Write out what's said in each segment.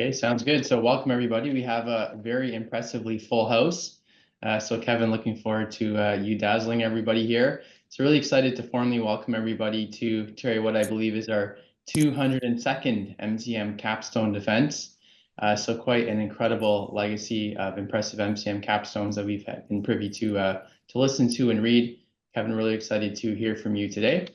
Okay, sounds good. So welcome everybody. We have a very impressively full house. So Kevin, looking forward to you dazzling everybody here. So really excited to formally welcome everybody to what I believe is our 202nd MCM Capstone defense. So quite an incredible legacy of impressive MCM capstones that we've been privy to listen to and read. Kevin, really excited to hear from you today.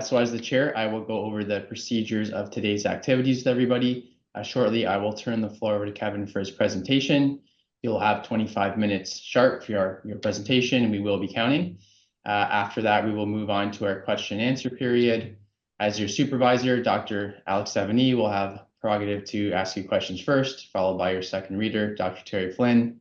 So as the chair, I will go over the procedures of today's activities with everybody. Shortly, I will turn the floor over to Kevin for his presentation. You'll have 25 minutes sharp for your presentation, and we will be counting. After that, we will move on to our question and answer period. As your supervisor, Dr. Alex Savigny will have prerogative to ask you questions first, followed by your second reader, Dr. Terry Flynn.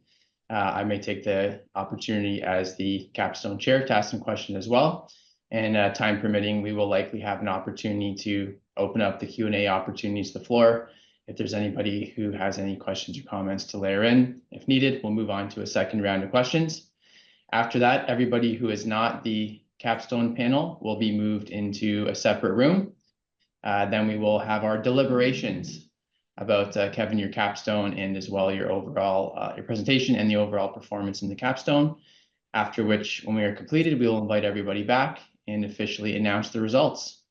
I may take the opportunity as the capstone chair to ask some questions as well. And time permitting, we will likely have an opportunity to open up the Q&A opportunities to the floor. If there's anybody who has any questions or comments to layer in, if needed, we'll move on to a second round of questions. After that, everybody who is not the capstone panel will be moved into a separate room. Then we will have our deliberations about Kevin, your capstone, and as well your overall your presentation and the overall performance in the capstone. After which, when we are completed, we will invite everybody back and officially announce the results.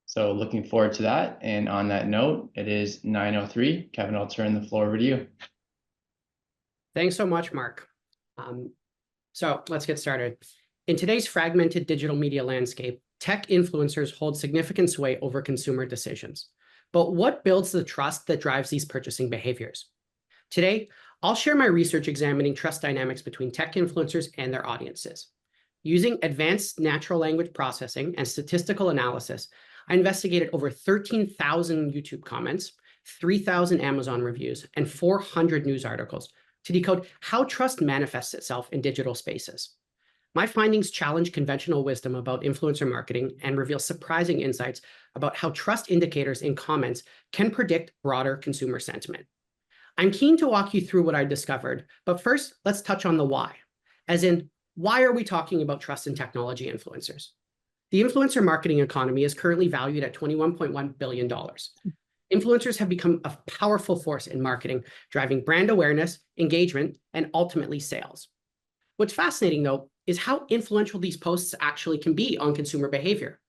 So looking forward to that. And on that note, it is 9:03. Kevin, I'll turn the floor over to you. Thanks so much, Mark. So let's get started. In today's fragmented digital media landscape, tech influencers hold significant sway over consumer decisions. But what builds the trust that drives these purchasing behaviors? Today, I'll share my research examining trust dynamics between tech influencers and their audiences. Using advanced natural language processing and statistical analysis, I investigated over 13,000 YouTube comments, 3,000 Amazon reviews, and 400 news articles to decode how trust manifests itself in digital spaces. My findings challenge conventional wisdom about influencer marketing and reveal surprising insights about how trust indicators in comments can predict broader consumer sentiment. I'm keen to walk you through what I discovered, but first, let's touch on the why. As in, why are we talking about trust in technology influencers? The influencer marketing economy is currently valued at $21.1 billion. Influencers have become a powerful force in marketing, driving brand awareness, engagement, and ultimately sales. What's fascinating, though, is how influential these posts actually can be on consumer behavior.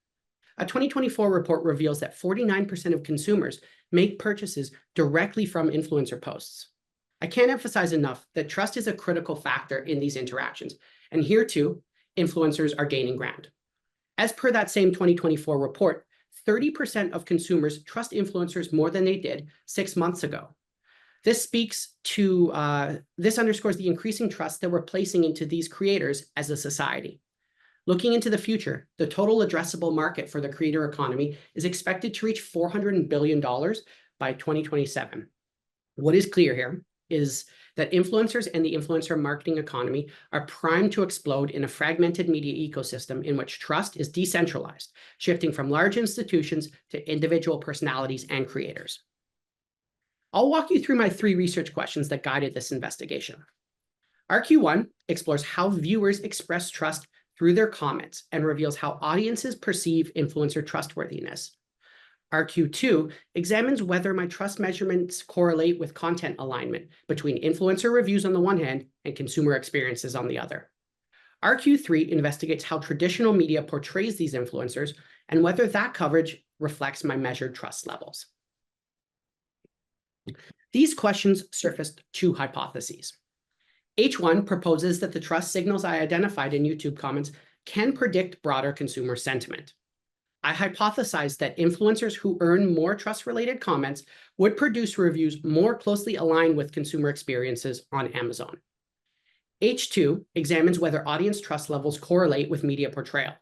A 2024 report reveals that 49% of consumers make purchases directly from influencer posts. I can't emphasize enough that trust is a critical factor in these interactions, and here too, influencers are gaining ground. As per that same 2024 report, 30% of consumers trust influencers more than they did 6 months ago. This underscores the increasing trust that we're placing into these creators as a society. Looking into the future, the total addressable market for the creator economy is expected to reach $400 billion by 2027. What is clear here is that influencers and the influencer marketing economy are primed to explode in a fragmented media ecosystem in which trust is decentralized, shifting from large institutions to individual personalities and creators. I'll walk you through my 3 research questions that guided this investigation. RQ1 explores how viewers express trust through their comments and reveals how audiences perceive influencer trustworthiness. RQ2 examines whether my trust measurements correlate with content alignment between influencer reviews on the one hand and consumer experiences on the other. RQ3 investigates how traditional media portrays these influencers and whether that coverage reflects my measured trust levels. These questions surfaced 2 hypotheses. H1 proposes that the trust signals I identified in YouTube comments can predict broader consumer sentiment. I hypothesized that influencers who earn more trust-related comments would produce reviews more closely aligned with consumer experiences on Amazon. H2 examines whether audience trust levels correlate with media portrayal.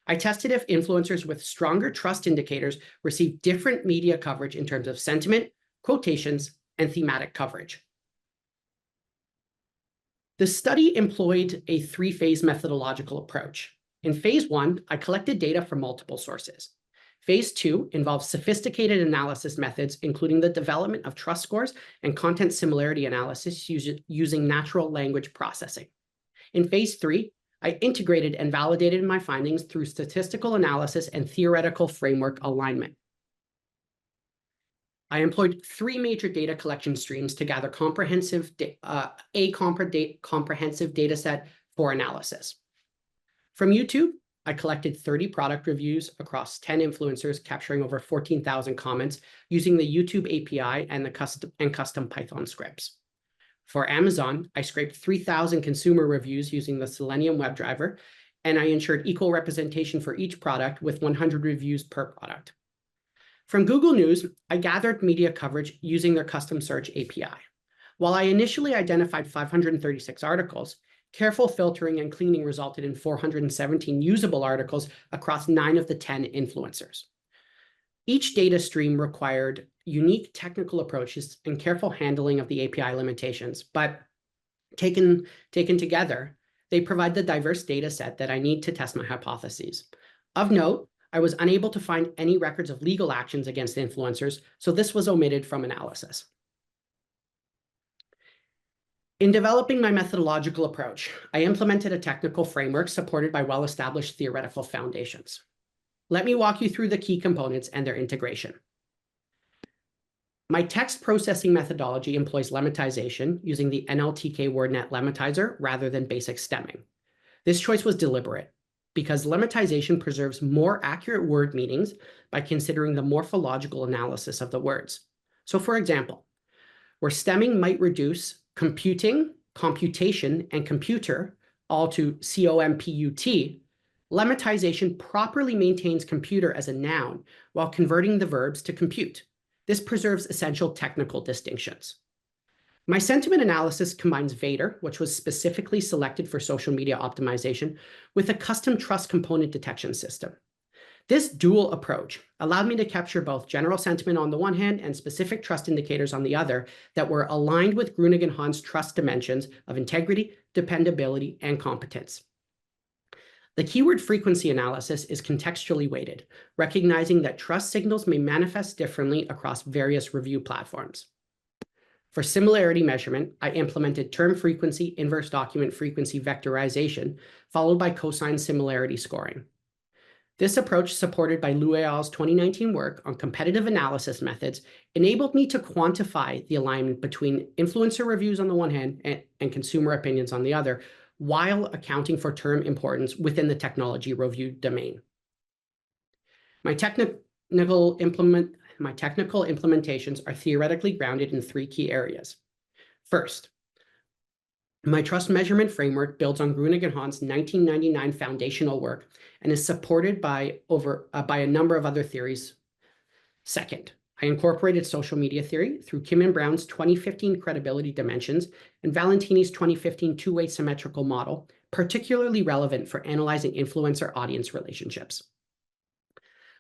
I tested if influencers with stronger trust indicators receive different media coverage in terms of sentiment, quotations, and thematic coverage. The study employed a 3-phase methodological approach. In phase 1, I collected data from multiple sources. Phase 2 involves sophisticated analysis methods, including the development of trust scores and content similarity analysis using natural language processing. In phase 3, I integrated and validated my findings through statistical analysis and theoretical framework alignment. I employed three major data collection streams to gather comprehensive data set for analysis. From YouTube, I collected 30 product reviews across 10 influencers, capturing over 14,000 comments using the YouTube API and custom Python scripts. For Amazon, I scraped 3,000 consumer reviews using the Selenium WebDriver, and I ensured equal representation for each product with 100 reviews per product. From Google News, I gathered media coverage using their custom search API. While I initially identified 536 articles, careful filtering and cleaning resulted in 417 usable articles across 9 of the 10 influencers. Each data stream required unique technical approaches and careful handling of the API limitations, but taken together, they provide the diverse data set that I need to test my hypotheses. Of note, I was unable to find any records of legal actions against influencers, so this was omitted from analysis. In developing my methodological approach, I implemented a technical framework supported by well-established theoretical foundations. Let me walk you through the key components and their integration. My text processing methodology employs lemmatization using the NLTK WordNet lemmatizer rather than basic stemming. This choice was deliberate because lemmatization preserves more accurate word meanings by considering the morphological analysis of the words. So for example, where stemming might reduce computing, computation, and computer all to COMPUT, lemmatization properly maintains computer as a noun while converting the verbs to compute. This preserves essential technical distinctions. My sentiment analysis combines Vader, which was specifically selected for social media optimization, with a custom trust component detection system. This dual approach allowed me to capture both general sentiment on the one hand and specific trust indicators on the other that were aligned with Grunegan-Hahn's trust dimensions of integrity, dependability, and competence. The keyword frequency analysis is contextually weighted, recognizing that trust signals may manifest differently across various review platforms. For similarity measurement, I implemented term frequency, inverse document frequency vectorization, followed by cosine similarity scoring. This approach, supported by Liu et al.'s 2019 work on competitive analysis methods, enabled me to quantify the alignment between influencer reviews on the one hand and consumer opinions on the other, while accounting for term importance within the technology review domain. My technical implementations are theoretically grounded in 3 key areas. First, my trust measurement framework builds on Grunegan-Hahn's 1999 foundational work and is supported by a number of other theories. Second, I incorporated social media theory through Kim and Brown's 2015 credibility dimensions and Valentini's 2015 two-way symmetrical model, particularly relevant for analyzing influencer audience relationships.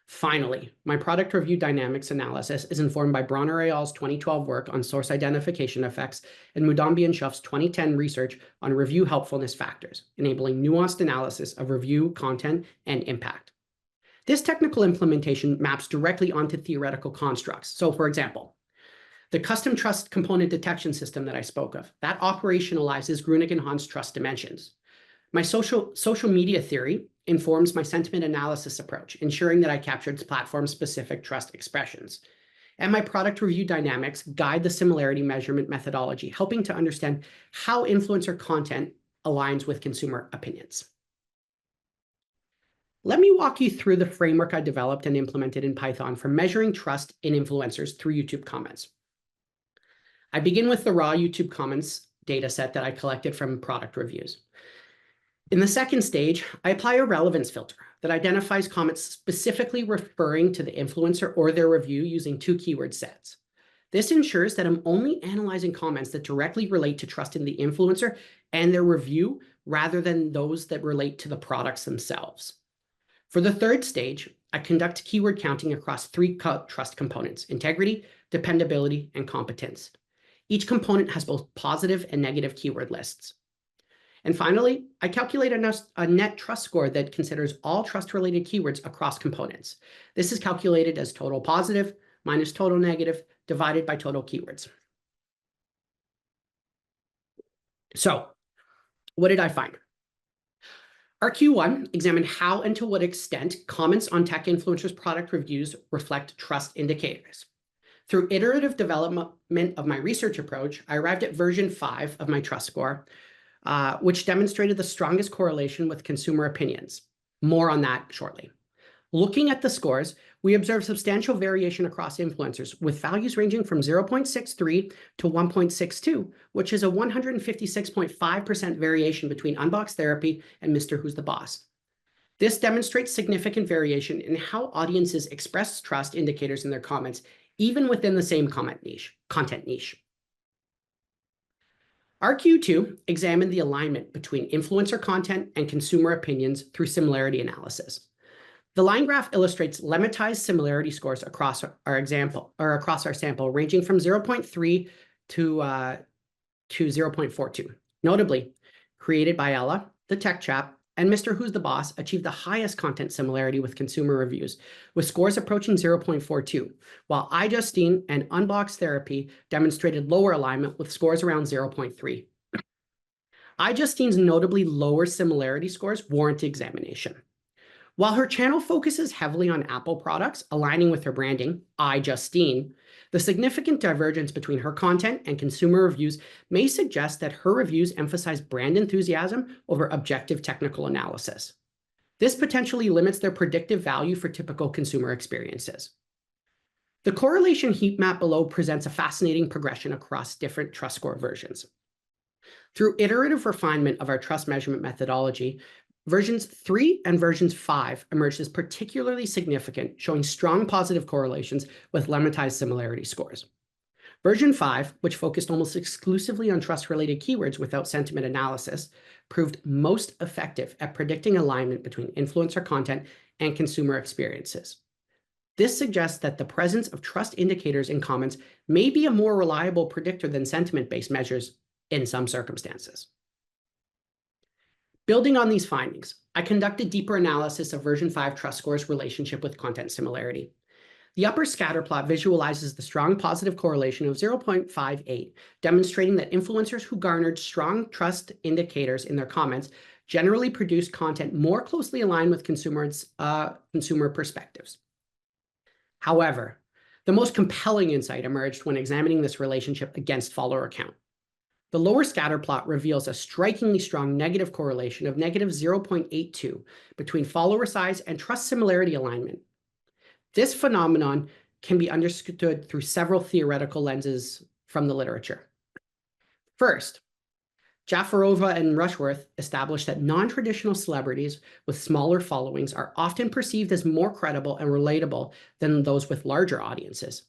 Finally, my product review dynamics analysis is informed by Bronner et al.'s 2012 work on source identification effects and Mudambi and Schuff's 2010 research on review helpfulness factors, enabling nuanced analysis of review content and impact. This technical implementation maps directly onto theoretical constructs. So for example, the custom trust component detection system that I spoke of, that operationalizes Grunegan-Hahn's trust dimensions. My social media theory informs my sentiment analysis approach, ensuring that I captured platform-specific trust expressions. And my product review dynamics guide the similarity measurement methodology, helping to understand how influencer content aligns with consumer opinions. Let me walk you through the framework I developed and implemented in Python for measuring trust in influencers through YouTube comments. I begin with the raw YouTube comments dataset that I collected from product reviews. In the second stage, I apply a relevance filter that identifies comments specifically referring to the influencer or their review using 2 keyword sets. This ensures that I'm only analyzing comments that directly relate to trust in the influencer and their review rather than those that relate to the products themselves. For the third stage, I conduct keyword counting across 3 trust components: integrity, dependability, and competence. Each component has both positive and negative keyword lists. And finally, I calculate a net trust score that considers all trust-related keywords across components. This is calculated as total positive minus total negative divided by total keywords. So, what did I find? Our Q1 examined how and to what extent comments on tech influencers' product reviews reflect trust indicators. Through iterative development of my research approach, I arrived at version 5 of my trust score, which demonstrated the strongest correlation with consumer opinions. More on that shortly. Looking at the scores, we observed substantial variation across influencers, with values ranging from 0.63 to 1.62, which is a 156.5% variation between Unbox Therapy and Mr. Who's the Boss. This demonstrates significant variation in how audiences express trust indicators in their comments, even within the same content niche. RQ2 examined the alignment between influencer content and consumer opinions through similarity analysis. The line graph illustrates lemmatized similarity scores across our sample, ranging from 0.3 to 0.42. Notably, Created by Ella, The Tech Chap, and Mr. Who's the Boss achieved the highest content similarity with consumer reviews, with scores approaching 0.42, while iJustine and Unbox Therapy demonstrated lower alignment with scores around 0.3. iJustine's notably lower similarity scores warrant examination. While her channel focuses heavily on Apple products, aligning with her branding, iJustine, the significant divergence between her content and consumer reviews may suggest that her reviews emphasize brand enthusiasm over objective technical analysis. This potentially limits their predictive value for typical consumer experiences. The correlation heat map below presents a fascinating progression across different trust score versions. Through iterative refinement of our trust measurement methodology, versions 3 and versions 5 emerged as particularly significant, showing strong positive correlations with lemmatized similarity scores. Version 5, which focused almost exclusively on trust-related keywords without sentiment analysis, proved most effective at predicting alignment between influencer content and consumer experiences. This suggests that the presence of trust indicators in comments may be a more reliable predictor than sentiment-based measures in some circumstances. Building on these findings, I conducted deeper analysis of version 5 trust scores' relationship with content similarity. The upper scatter plot visualizes the strong positive correlation of 0.58, demonstrating that influencers who garnered strong trust indicators in their comments generally produced content more closely aligned with consumer perspectives. However, the most compelling insight emerged when examining this relationship against follower count. The lower scatter plot reveals a strikingly strong negative correlation of negative 0.82 between follower size and trust similarity alignment. This phenomenon can be understood through several theoretical lenses from the literature. First, Jafarova and Rushworth established that non-traditional celebrities with smaller followings are often perceived as more credible and relatable than those with larger audiences.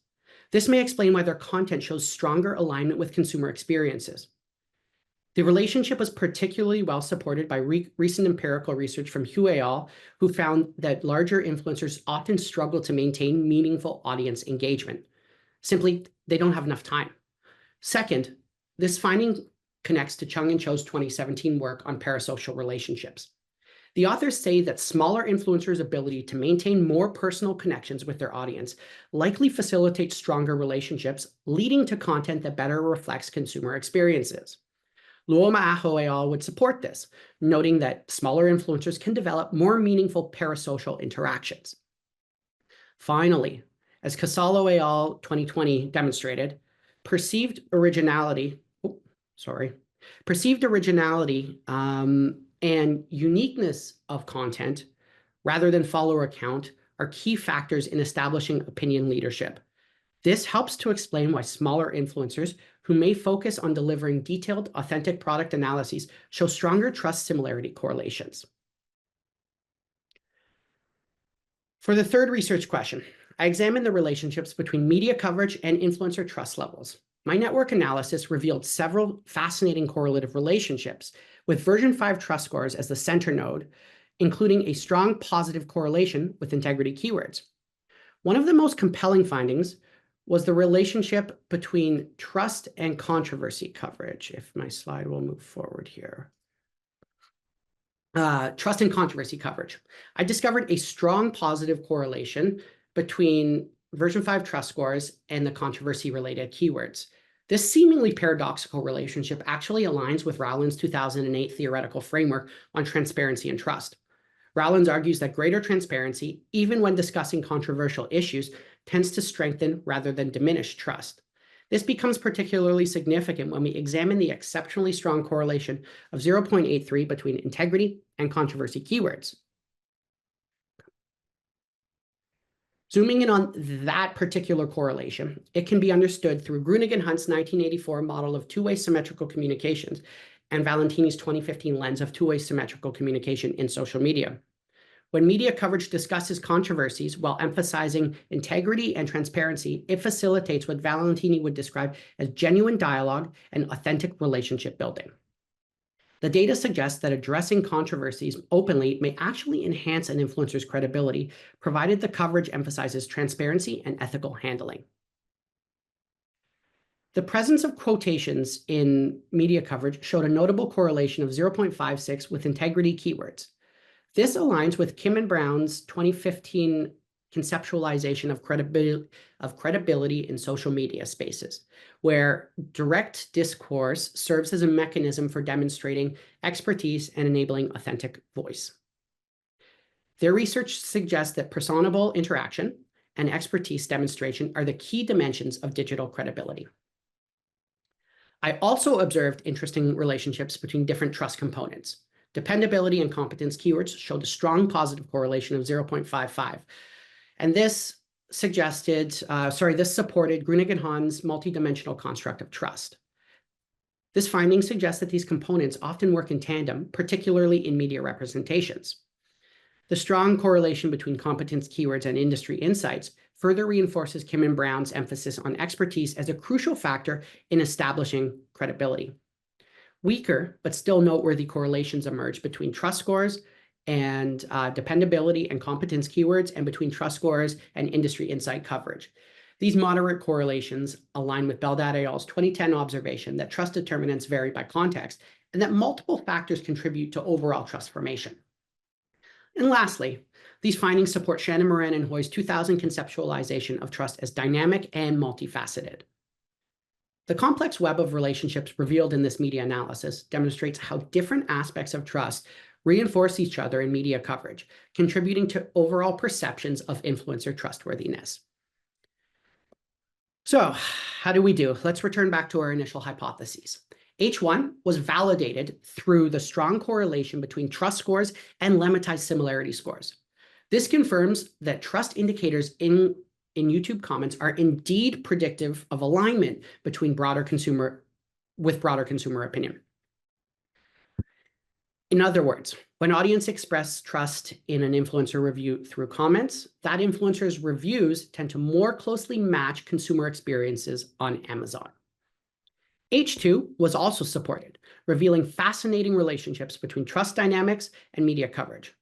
This may explain why their content shows stronger alignment with consumer experiences. The relationship was particularly well supported by recent empirical research from Hu et al., who found that larger influencers often struggle to maintain meaningful audience engagement. Simply, they don't have enough time. Second, this finding connects to Chung and Cho's 2017 work on parasocial relationships. The authors say that smaller influencers' ability to maintain more personal connections with their audience likely facilitates stronger relationships, leading to content that better reflects consumer experiences. Luoma-Aho et al. Would support this, noting that smaller influencers can develop more meaningful parasocial interactions. Finally, as Casalo et al. 2020 demonstrated, perceived originality and uniqueness of content, rather than follower count, are key factors in establishing opinion leadership. This helps to explain why smaller influencers who may focus on delivering detailed, authentic product analyses show stronger trust similarity correlations. For the third research question, I examined the relationships between media coverage and influencer trust levels. My network analysis revealed several fascinating correlative relationships, with version 5 trust scores as the center node, including a strong positive correlation with integrity keywords. One of the most compelling findings was the relationship between trust and controversy coverage. If my slide will move forward here. Trust and controversy coverage. I discovered a strong positive correlation between version 5 trust scores and the controversy-related keywords. This seemingly paradoxical relationship actually aligns with Rowland's 2008 theoretical framework on transparency and trust. Rowland argues that greater transparency, even when discussing controversial issues, tends to strengthen rather than diminish trust. This becomes particularly significant when we examine the exceptionally strong correlation of 0.83 between integrity and controversy keywords. Zooming in on that particular correlation, it can be understood through Grunig-Hunt's 1984 model of two-way symmetrical communications and Valentini's 2015 lens of two-way symmetrical communication in social media. When media coverage discusses controversies while emphasizing integrity and transparency, it facilitates what Valentini would describe as genuine dialogue and authentic relationship building. The data suggests that addressing controversies openly may actually enhance an influencer's credibility, provided the coverage emphasizes transparency and ethical handling. The presence of quotations in media coverage showed a notable correlation of 0.56 with integrity keywords. This aligns with Kim and Brown's 2015 conceptualization of credibility in social media spaces, where direct discourse serves as a mechanism for demonstrating expertise and enabling authentic voice. Their research suggests that personable interaction and expertise demonstration are the key dimensions of digital credibility. I also observed interesting relationships between different trust components. Dependability and competence keywords showed a strong positive correlation of 0.55. And this supported Grunig-Hunt's multidimensional construct of trust. This finding suggests that these components often work in tandem, particularly in media representations. The strong correlation between competence keywords and industry insights further reinforces Kim and Brown's emphasis on expertise as a crucial factor in establishing credibility. Weaker, but still noteworthy correlations emerge between trust scores and dependability and competence keywords, and between trust scores and industry insight coverage. These moderate correlations align with Bell et al.'s 2010 observation that trust determinants vary by context and that multiple factors contribute to overall trust formation. And lastly, these findings support Shannon Moran and Hoy's 2000 conceptualization of trust as dynamic and multifaceted. The complex web of relationships revealed in this media analysis demonstrates how different aspects of trust reinforce each other in media coverage, contributing to overall perceptions of influencer trustworthiness. So, how do we do? Let's return back to our initial hypotheses. H1 was validated through the strong correlation between trust scores and lemmatized similarity scores. This confirms that trust indicators in YouTube comments are indeed predictive of alignment between broader consumer opinion. In other words, when audience express trust in an influencer review through comments, that influencer's reviews tend to more closely match consumer experiences on Amazon. H2 was also supported, revealing fascinating relationships between trust dynamics and media coverage.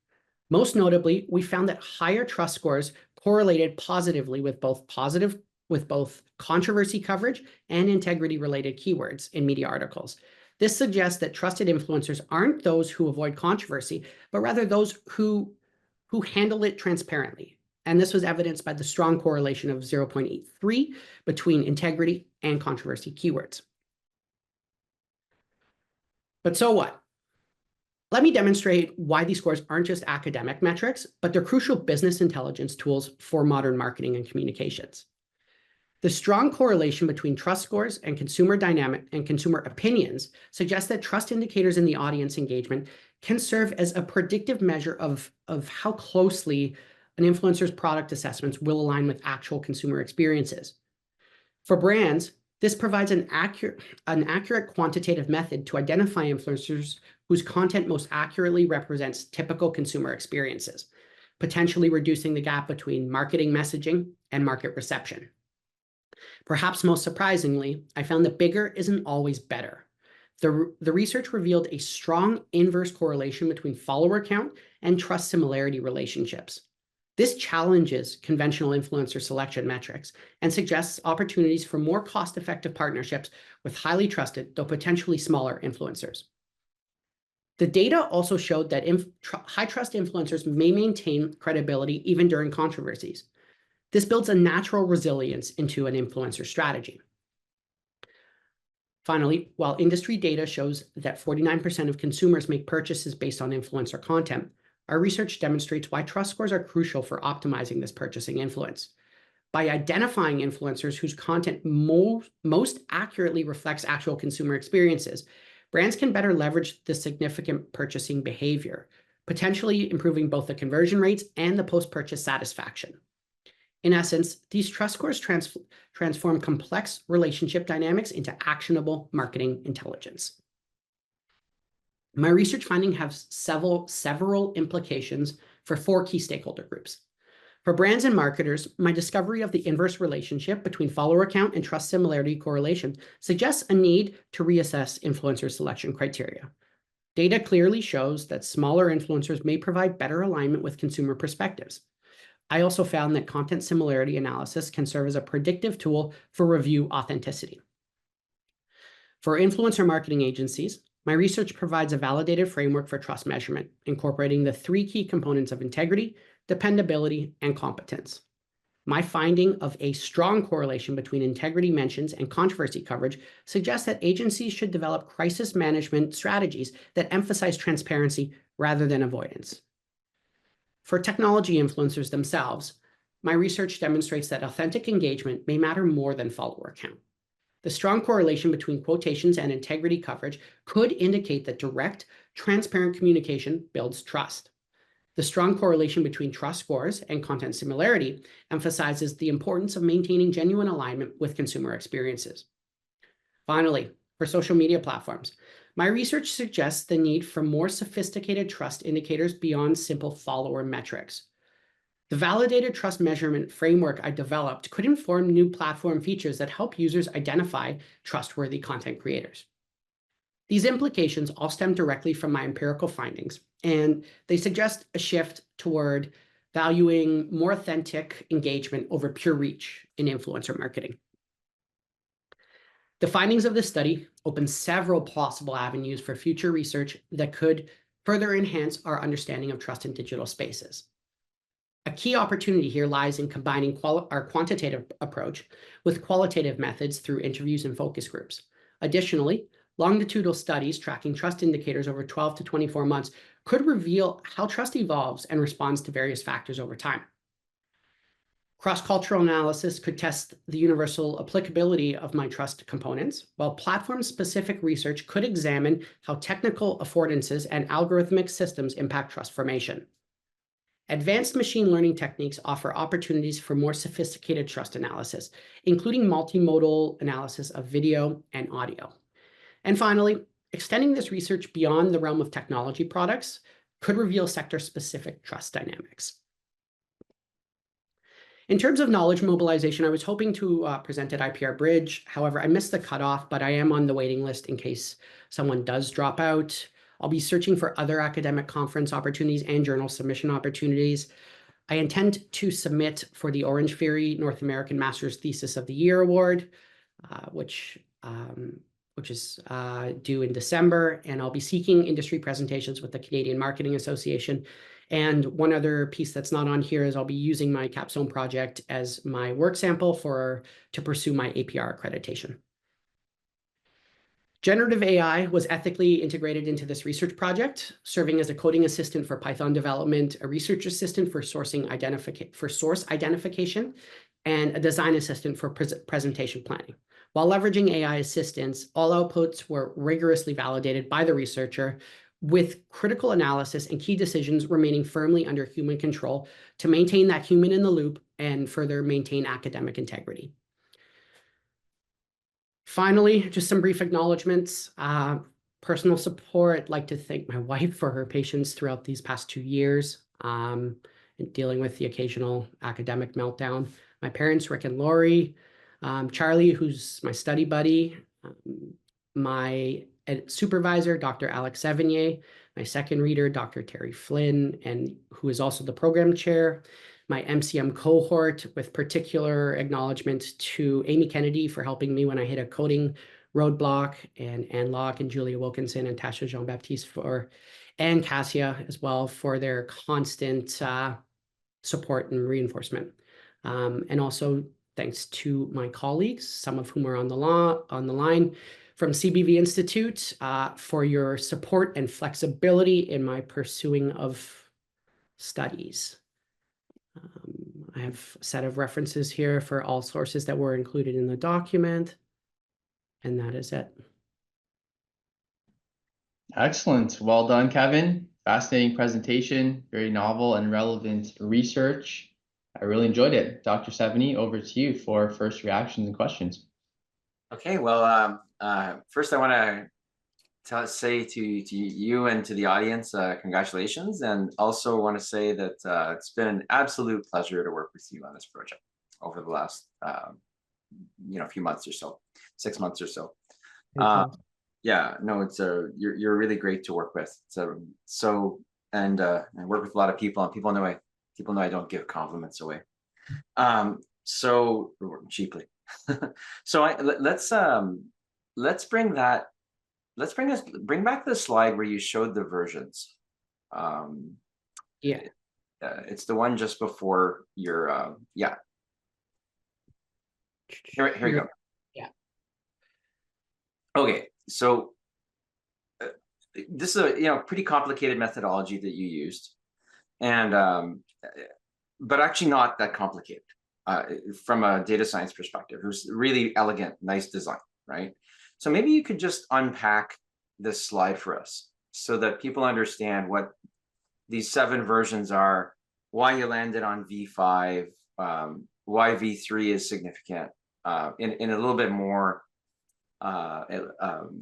Most notably, we found that higher trust scores correlated positively with both controversy coverage and integrity-related keywords in media articles. This suggests that trusted influencers aren't those who avoid controversy, but rather those who handle it transparently. And this was evidenced by the strong correlation of 0.83 between integrity and controversy keywords. But so what? Let me demonstrate why these scores aren't just academic metrics, but they're crucial business intelligence tools for modern marketing and communications. The strong correlation between trust scores and consumer dynamic and consumer opinions suggests that trust indicators in the audience engagement can serve as a predictive measure of how closely an influencer's product assessments will align with actual consumer experiences. For brands, this provides an accurate quantitative method to identify influencers whose content most accurately represents typical consumer experiences, potentially reducing the gap between marketing messaging and market reception. Perhaps most surprisingly, I found that bigger isn't always better. The research revealed a strong inverse correlation between follower count and trust similarity relationships. This challenges conventional influencer selection metrics and suggests opportunities for more cost-effective partnerships with highly trusted, though potentially smaller influencers. The data also showed that high-trust influencers may maintain credibility even during controversies. This builds a natural resilience into an influencer strategy. Finally, while industry data shows that 49% of consumers make purchases based on influencer content, our research demonstrates why trust scores are crucial for optimizing this purchasing influence. By identifying influencers whose content most accurately reflects actual consumer experiences, brands can better leverage the significant purchasing behavior, potentially improving both the conversion rates and the post-purchase satisfaction. In essence, these trust scores transform complex relationship dynamics into actionable marketing intelligence. My research findings have several implications for 4 key stakeholder groups. For brands and marketers, my discovery of the inverse relationship between follower count and trust similarity correlation suggests a need to reassess influencer selection criteria. Data clearly shows that smaller influencers may provide better alignment with consumer perspectives. I also found that content similarity analysis can serve as a predictive tool for review authenticity. For influencer marketing agencies, my research provides a validated framework for trust measurement, incorporating the 3 key components of integrity, dependability, and competence. My finding of a strong correlation between integrity mentions and controversy coverage suggests that agencies should develop crisis management strategies that emphasize transparency rather than avoidance. For technology influencers themselves, my research demonstrates that authentic engagement may matter more than follower count. The strong correlation between quotations and integrity coverage could indicate that direct, transparent communication builds trust. The strong correlation between trust scores and content similarity emphasizes the importance of maintaining genuine alignment with consumer experiences. Finally, for social media platforms, my research suggests the need for more sophisticated trust indicators beyond simple follower metrics. The validated trust measurement framework I developed could inform new platform features that help users identify trustworthy content creators. These implications all stem directly from my empirical findings, and they suggest a shift toward valuing more authentic engagement over pure reach in influencer marketing. The findings of this study open several possible avenues for future research that could further enhance our understanding of trust in digital spaces. A key opportunity here lies in combining our quantitative approach with qualitative methods through interviews and focus groups. Additionally, longitudinal studies tracking trust indicators over 12 to 24 months could reveal how trust evolves and responds to various factors over time. Cross-cultural analysis could test the universal applicability of my trust components, while platform-specific research could examine how technical affordances and algorithmic systems impact trust formation. Advanced machine learning techniques offer opportunities for more sophisticated trust analysis, including multimodal analysis of video and audio. And finally, extending this research beyond the realm of technology products could reveal sector-specific trust dynamics. In terms of knowledge mobilization, I was hoping to present at IPR Bridge. However, I missed the cutoff, but I am on the waiting list in case someone does drop out. I'll be searching for other academic conference opportunities and journal submission opportunities. I intend to submit for the Orange Theory North American Master's Thesis of the Year Award, which is due in December, and I'll be seeking industry presentations with the Canadian Marketing Association. And one other piece that's not on here is I'll be using my Capstone project as my work sample to pursue my APR accreditation. Generative AI was ethically integrated into this research project, serving as a coding assistant for Python development, a research assistant for source identification, and a design assistant for presentation planning. While leveraging AI assistance, all outputs were rigorously validated by the researcher, with critical analysis and key decisions remaining firmly under human control to maintain that human in the loop and further maintain academic integrity. Finally, just some brief acknowledgements. Personal support. I'd like to thank my wife for her patience throughout these past 2 years, in dealing with the occasional academic meltdown. My parents, Rick and Lori, Charlie, who's my study buddy, my supervisor, Dr. Alex Sevigny, my second reader, Dr. Terry Flynn, and who is also the program chair, my MCM cohort, with particular acknowledgement to Amy Kennedy for helping me when I hit a coding roadblock, and Ann Locke and Julia Wilkinson and Tasha Jean-Baptiste and Cassia as well for their constant support and reinforcement. And also thanks to my colleagues, some of whom are on the line from CBV Institute, for your support and flexibility in my pursuing of studies. I have a set of references here for all sources that were included in the document. And that is it. Excellent. Well done, Kevin. Fascinating presentation, very novel and relevant research. I really enjoyed it. Dr. Seveny, over to you for first reactions and questions. Okay, well, first I want to say to you and to the audience, congratulations, and also want to say that it's been an absolute pleasure to work with you on this project over the last few months or so, 6 months or so. Yeah, no, it's you're really great to work with. And I work with a lot of people, and people know I don't give compliments away, so cheaply. So let's bring back the slide where you showed the versions. Yeah, it's the one just before your yeah. Here we go. Yeah. Okay, so this is a pretty complicated methodology that you used, and but actually not that complicated from a data science perspective. It was really elegant, nice design, right? So maybe you could just unpack this slide for us so that people understand what these 7 versions are, why you landed on V5, why V3 is significant, in a little bit more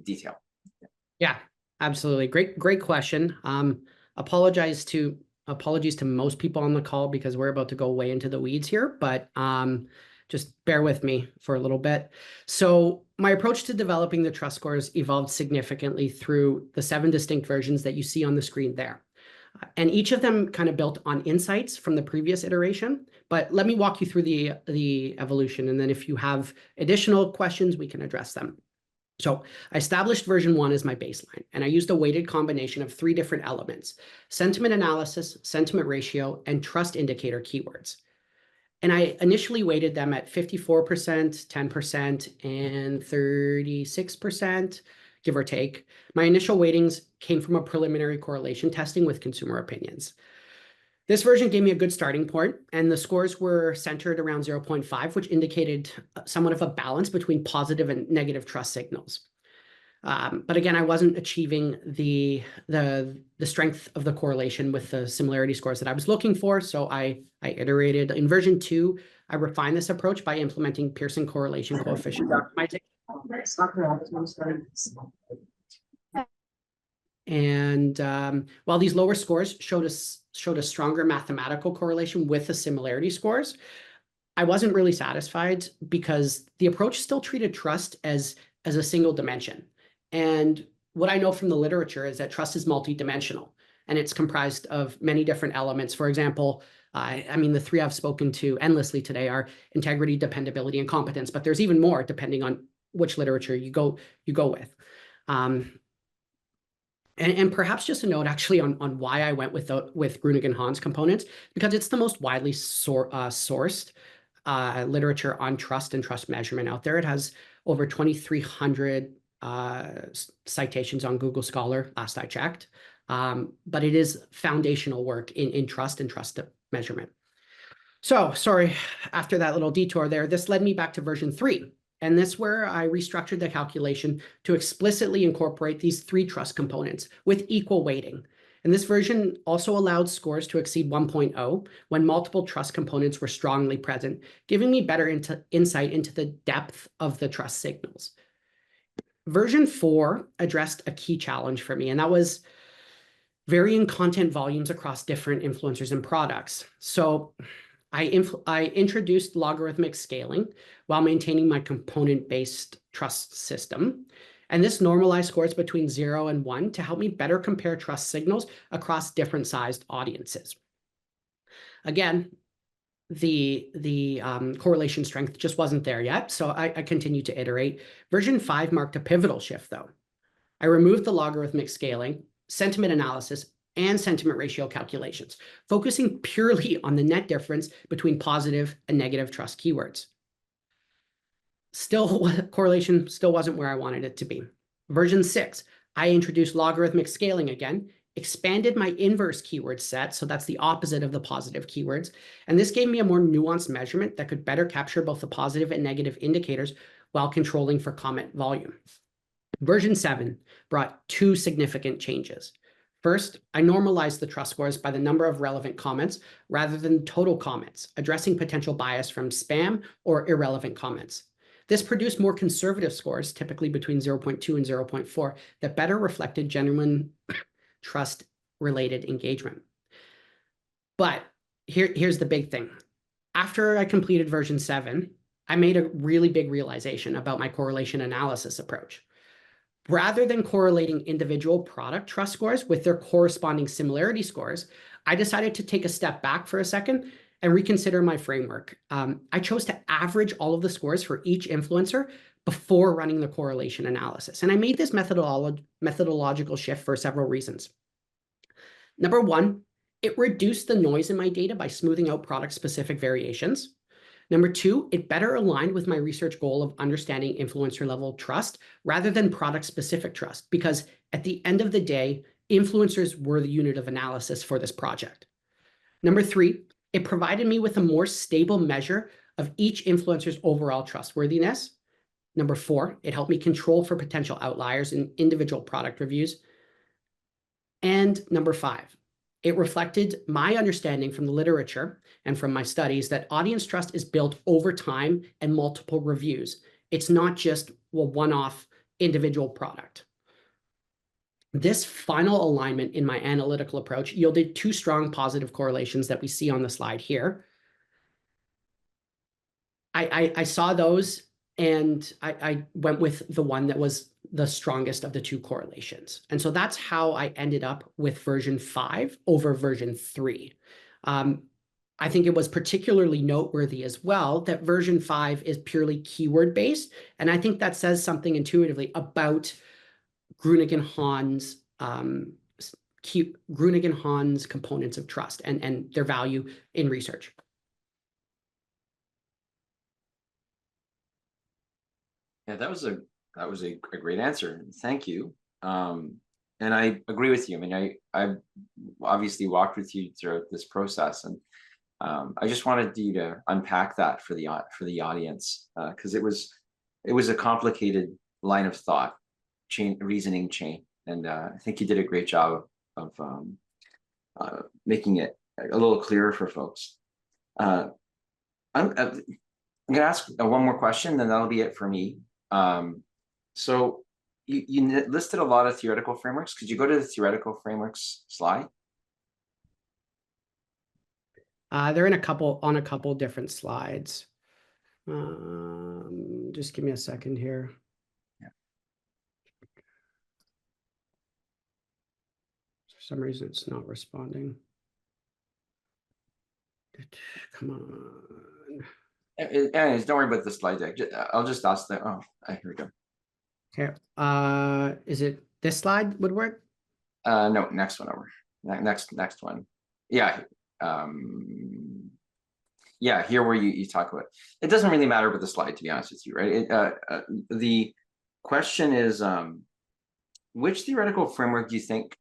detail. Yeah, absolutely. Great question. Apologies to most people on the call because we're about to go way into the weeds here, but just bear with me for a little bit. So my approach to developing the trust scores evolved significantly through the 7 distinct versions that you see on the screen there. And each of them kind of built on insights from the previous iteration. But let me walk you through the evolution. And then if you have additional questions, we can address them. So I established version 1 as my baseline, and I used a weighted combination of 3 different elements: sentiment analysis, sentiment ratio, and trust indicator keywords. And I initially weighted them at 54%, 10%, and 36%, give or take. My initial weightings came from a preliminary correlation testing with consumer opinions. This version gave me a good starting point, and the scores were centered around 0.5, which indicated somewhat of a balance between positive and negative trust signals. But again, I wasn't achieving the strength of the correlation with the similarity scores that I was looking for, so I iterated. In version 2, I refined this approach by implementing Pearson correlation coefficient optimization. And while these lower scores showed a stronger mathematical correlation with the similarity scores, I wasn't really satisfied because the approach still treated trust as a single dimension. And what I know from the literature is that trust is multidimensional, and it's comprised of many different elements. For example, I mean, the 3 I've spoken to endlessly today are integrity, dependability, and competence, but there's even more depending on which literature you go with. And perhaps just a note actually on why I went with Grunig and Hahn's components, because it's the most widely sourced literature on trust and trust measurement out there. It has over 2,300 citations on Google Scholar, last I checked. But it is foundational work in trust and trust measurement. So sorry, after that little detour there, this led me back to version 3. And this is where I restructured the calculation to explicitly incorporate these 3 trust components with equal weighting. And this version also allowed scores to exceed 1.0 when multiple trust components were strongly present, giving me better insight into the depth of the trust signals. Version 4 addressed a key challenge for me, and that was varying content volumes across different influencers and products. So I introduced logarithmic scaling while maintaining my component-based trust system. And this normalized scores between 0 and 1 to help me better compare trust signals across different sized audiences. Again, the correlation strength just wasn't there yet, so I continued to iterate. Version 5 marked a pivotal shift, though. I removed the logarithmic scaling, sentiment analysis, and sentiment ratio calculations, focusing purely on the net difference between positive and negative trust keywords. Still, correlation still wasn't where I wanted it to be. Version 6, I introduced logarithmic scaling again expanded my inverse keyword set, so that's the opposite of the positive keywords, and this gave me a more nuanced measurement that could better capture both the positive and negative indicators while controlling for comment volume. Version 7 brought 2 significant changes. First, I normalized the trust scores by the number of relevant comments rather than total comments, addressing potential bias from spam or irrelevant comments. This produced more conservative scores, typically between 0.2 and 0.4, that better reflected genuine trust-related engagement. But here's the big thing. After I completed version 7, I made a really big realization about my correlation analysis approach. Rather than correlating individual product trust scores with their corresponding similarity scores, I decided to take a step back for a second and reconsider my framework. I chose to average all of the scores for each influencer before running the correlation analysis. And I made this methodological shift for several reasons. Number one, it reduced the noise in my data by smoothing out product-specific variations. Number two, it better aligned with my research goal of understanding influencer-level trust rather than product-specific trust, because at the end of the day, influencers were the unit of analysis for this project. Number three, it provided me with a more stable measure of each influencer's overall trustworthiness. Number four, it helped me control for potential outliers in individual product reviews. And number five, it reflected my understanding from the literature and from my studies that audience trust is built over time and multiple reviews. It's not just a one-off individual product. This final alignment in my analytical approach yielded 2 strong positive correlations that we see on the slide here. I saw those and I went with the one that was the strongest of the 2 correlations. And so that's how I ended up with version 5 over version 3. I think it was particularly noteworthy as well that version 5 is purely keyword based. And I think that says something intuitively about Grunegan-Hahn's components of trust and their value in research. Yeah, that was a great answer. Thank you. And I agree with you. I mean, I obviously walked with you throughout this process, and I just wanted you to unpack that for the audience, because it was a complicated line of thought, reasoning chain, and I think you did a great job of making it a little clearer for folks. I'm gonna ask one more question, then that'll be it for me. So you listed a lot of theoretical frameworks. Could you go to the theoretical frameworks slide? They're on a couple different slides. Just give me a second here. Yeah. For some reason, it's not responding. Come on. Don't worry about the slide deck. I'll just ask that. Oh, here we go. Okay. Is it this slide would work? No, next one over. Next one. Yeah. Yeah, here where you talk about it. Doesn't really matter about the slide, to be honest with you, right? The question is, which theoretical framework do you think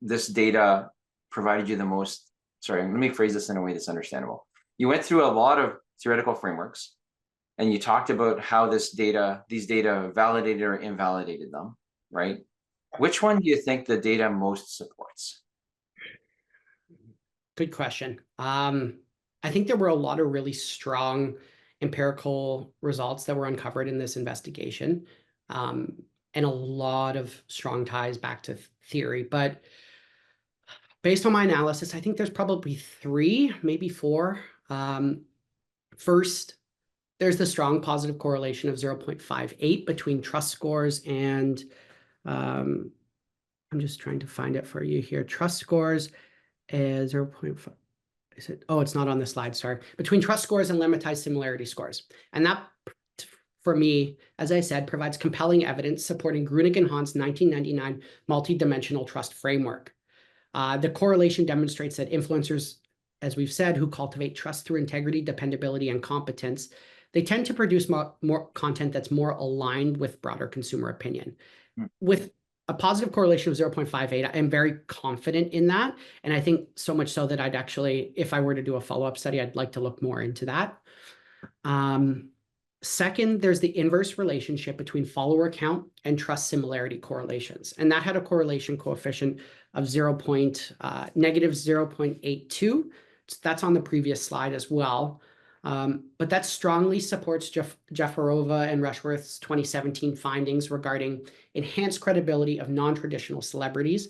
this data provided you the most? Sorry, let me phrase this in a way that's understandable. You went through a lot of theoretical frameworks, and you talked about how these data validated or invalidated them, right? Which one do you think the data most supports? Good question. I think there were a lot of really strong empirical results that were uncovered in this investigation, and a lot of strong ties back to theory. But based on my analysis, I think there's probably 3, maybe 4. First, there's the strong positive correlation of 0.58 between trust scores and, I'm just trying to find it for you here. Trust scores is 0.5. Is it? Oh, it's not on the slide, sorry. Between trust scores and lemmatized similarity scores. And that, for me, as I said, provides compelling evidence supporting Grunegan-Hahn's 1999 multi-dimensional trust framework. The correlation demonstrates that influencers, as we've said, who cultivate trust through integrity, dependability, and competence, they tend to produce more content that's more aligned with broader consumer opinion. With a positive correlation of 0.58. I'm very confident in that. And I think so much so that I'd actually, if I were to do a follow-up study, I'd like to look more into that. Second, there's the inverse relationship between follower count and trust similarity correlations. And that had a correlation coefficient of negative 0.82. That's on the previous slide as well. But that strongly supports Jaffarova and Rushworth's 2017 findings regarding enhanced credibility of non-traditional celebrities.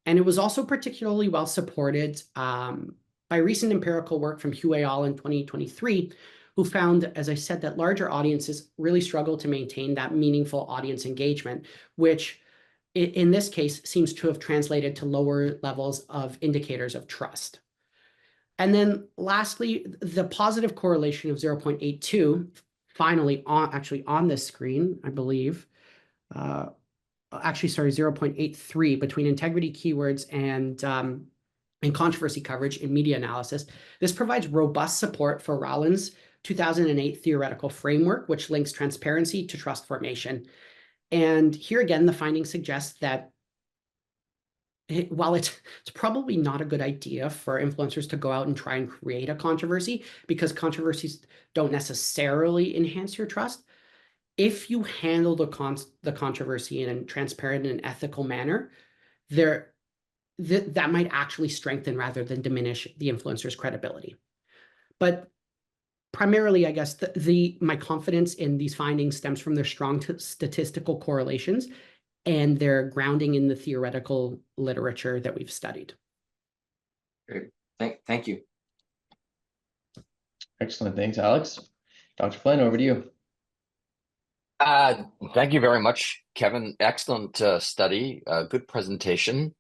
And it was also particularly well supported by recent empirical work from Hue et al. In 2023, who found, as I said, that larger audiences really struggle to maintain that meaningful audience engagement, which in this case seems to have translated to lower levels of indicators of trust. And then lastly, the positive correlation of 0.82, finally on this screen, I believe, 0.83 between integrity keywords and controversy coverage in media analysis. This provides robust support for Rowland's 2008 theoretical framework, which links transparency to trust formation. And here again, the findings suggest that while it's probably not a good idea for influencers to go out and try and create a controversy, because controversies don't necessarily enhance your trust, if you handle the controversy in a transparent and ethical manner, that might actually strengthen rather than diminish the influencer's credibility. But primarily, I guess, my confidence in these findings stems from their strong statistical correlations and their grounding in the theoretical literature that we've studied. Great. Thank you. Excellent. Thanks, Alex. Dr. Flynn, over to you. Thank you very much, Kevin. Excellent study. Good presentation.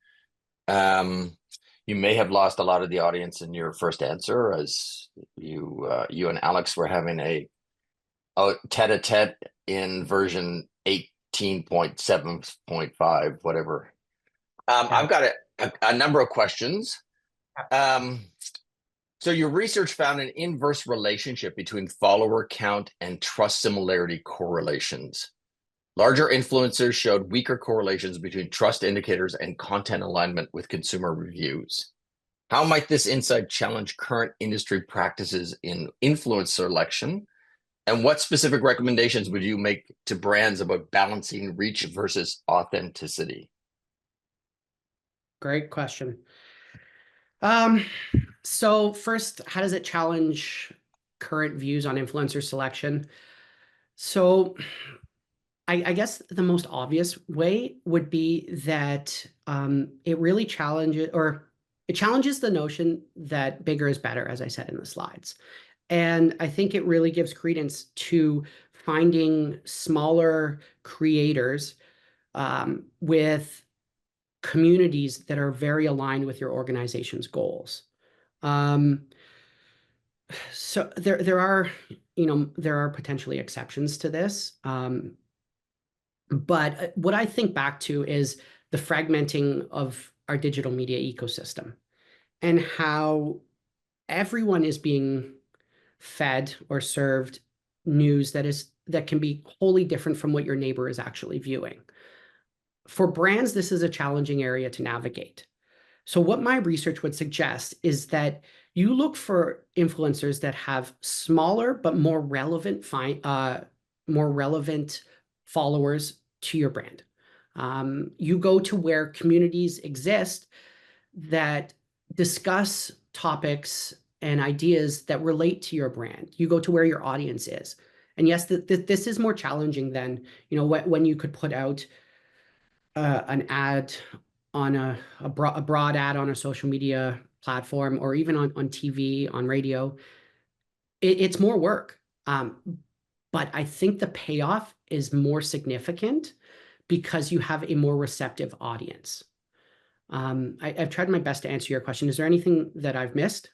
You may have lost a lot of the audience in your first answer, as you and Alex were having a tete-a-tete in version 18.7.5, whatever. I've got a number of questions. So your research found an inverse relationship between follower count and trust similarity correlations. Larger influencers showed weaker correlations between trust indicators and content alignment with consumer reviews. How might this insight challenge current industry practices in influence selection? And what specific recommendations would you make to brands about balancing reach versus authenticity? Great question. So first, how does it challenge current views on influencer selection? So I guess the most obvious way would be that it really challenges the notion that bigger is better, as I said in the slides. And I think it really gives credence to finding smaller creators with communities that are very aligned with your organization's goals. So there are potentially exceptions to this. But what I think back to is the fragmenting of our digital media ecosystem and how everyone is being fed or served news that can be wholly different from what your neighbor is actually viewing. For brands, this is a challenging area to navigate. So what my research would suggest is that you look for influencers that have smaller but more relevant followers to your brand. You go to where communities exist that discuss topics and ideas that relate to your brand. You go to where your audience is. And yes, this is more challenging than, when you could put out an ad on a broad ad on a social media platform, or even on TV, on radio. It's more work. But I think the payoff is more significant because you have a more receptive audience. I've tried my best to answer your question. Is there anything that I've missed?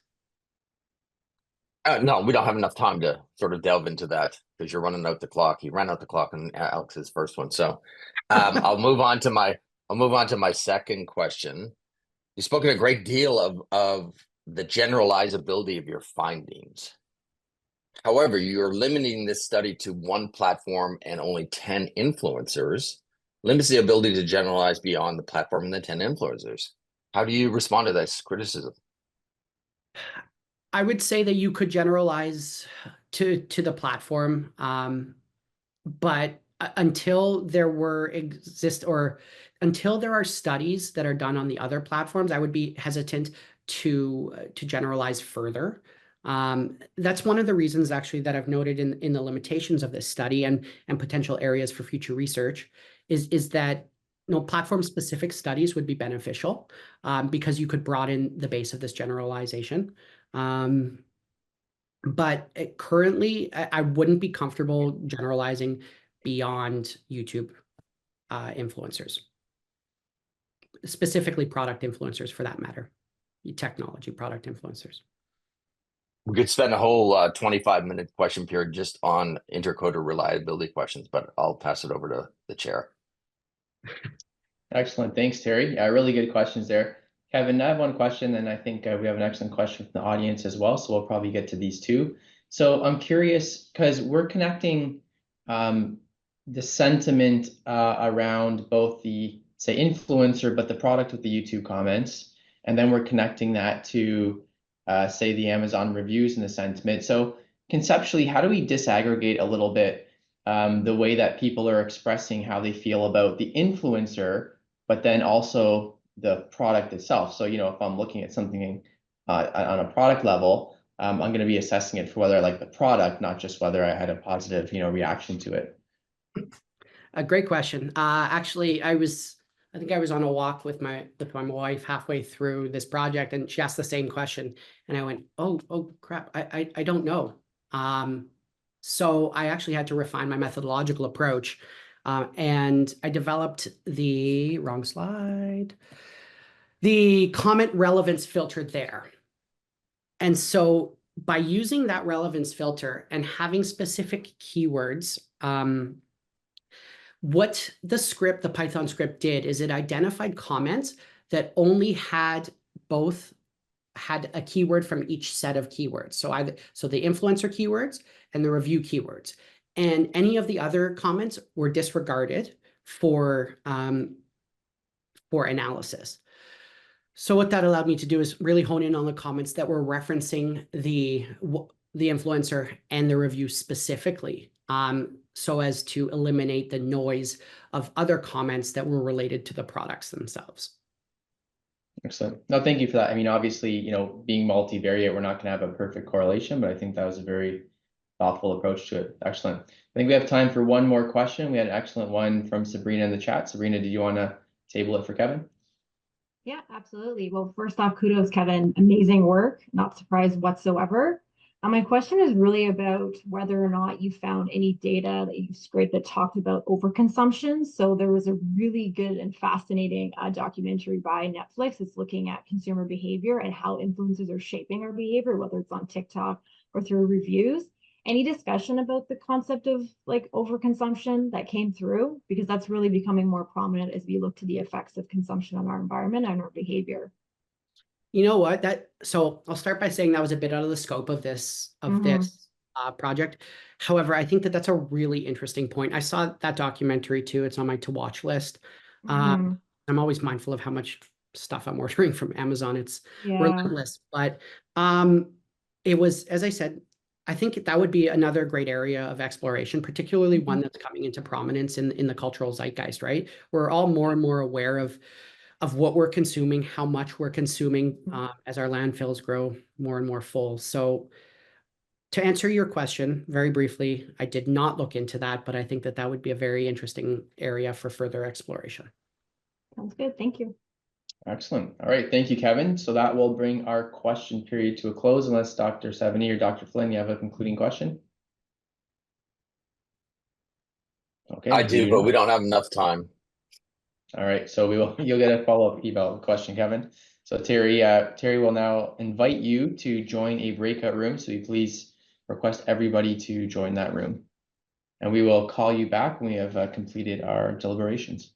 No, we don't have enough time to sort of delve into that because you're running out the clock. You ran out the clock on Alex's first one. So I'll move on to my second question. You've spoken a great deal of the generalizability of your findings. However, you're limiting this study to one platform and only 10 influencers. limits the ability to generalize beyond the platform and the 10 influencers. How do you respond to this criticism? I would say that you could generalize to the platform, but until there are studies that are done on the other platforms, I would be hesitant to generalize further. That's one of the reasons actually that I've noted in the limitations of this study and potential areas for future research is that platform specific studies would be beneficial because you could broaden the base of this generalization. But currently, I wouldn't be comfortable generalizing beyond YouTube influencers, specifically product influencers for that matter, technology product influencers. We could spend a whole 25-minute question period just on intercoder reliability questions, but I'll pass it over to the chair. Excellent. Thanks, Terry. Yeah, really good questions there. Kevin, I have one question, and I think we have an excellent question from the audience as well, so we'll probably get to these two. So I'm curious, because we're connecting the sentiment around both the, say, influencer, but the product with the YouTube comments, and then we're connecting that to, say, the Amazon reviews and the sentiment. So conceptually, how do we disaggregate a little bit the way that people are expressing how they feel about the influencer, but then also the product itself? So, if I'm looking at something on a product level, I'm going to be assessing it for whether I like the product, not just whether I had a positive, reaction to it. A great question. Actually, I think I was on a walk with my wife halfway through this project, and she asked the same question, and I went, "Oh crap! I don't know." So I actually had to refine my methodological approach, and I developed the comment relevance filter there. And so by using that relevance filter and having specific keywords, what the Python script did is it identified comments that only had a keyword from each set of keywords. So the influencer keywords and the review keywords, and any of the other comments were disregarded for analysis. So what that allowed me to do is really hone in on the comments that were referencing the influencer and the review specifically, so as to eliminate the noise of other comments that were related to the products themselves. Excellent. No, thank you for that. I mean, obviously, being multivariate, we're not going to have a perfect correlation, but I think that was a very thoughtful approach to it. Excellent. I think we have time for one more question. We had an excellent one from Sabrina in the chat. Sabrina, did you want to table it for Kevin? Yeah, absolutely. Well, first off, kudos, Kevin. Amazing work. Not surprised whatsoever. My question is really about whether or not you found any data that you scraped that talked about overconsumption. So there was a really good and fascinating documentary by Netflix that's looking at consumer behavior and how influencers are shaping our behavior, whether it's on TikTok or through reviews. Any discussion about the concept of like overconsumption that came through? Because that's really becoming more prominent as we look to the effects of consumption on our environment and our behavior. You know what? So I'll start by saying that was a bit out of the scope of this project. However, I think that's a really interesting point. I saw that documentary too. It's on my to watch list. I'm always mindful of how much stuff I'm ordering from Amazon. It's relentless, but it was, as I said, I think that would be another great area of exploration, particularly one that's coming into prominence in the cultural zeitgeist, right? We're all more and more aware of what we're consuming, how much we're consuming as our landfills grow more and more full. So to answer your question very briefly, I did not look into that, but I think that would be a very interesting area for further exploration. Sounds good. Thank you. Excellent. All right. Thank you, Kevin. So that will bring our question period to a close, unless Dr. Sevigny or Dr. Flynn, you have a concluding question? Okay. I do, but we don't have enough time. All right. So you'll get a follow-up email question, Kevin. So Terry will now invite you to join a breakout room. So you please request everybody to join that room. And we will call you back when we have completed our deliberations.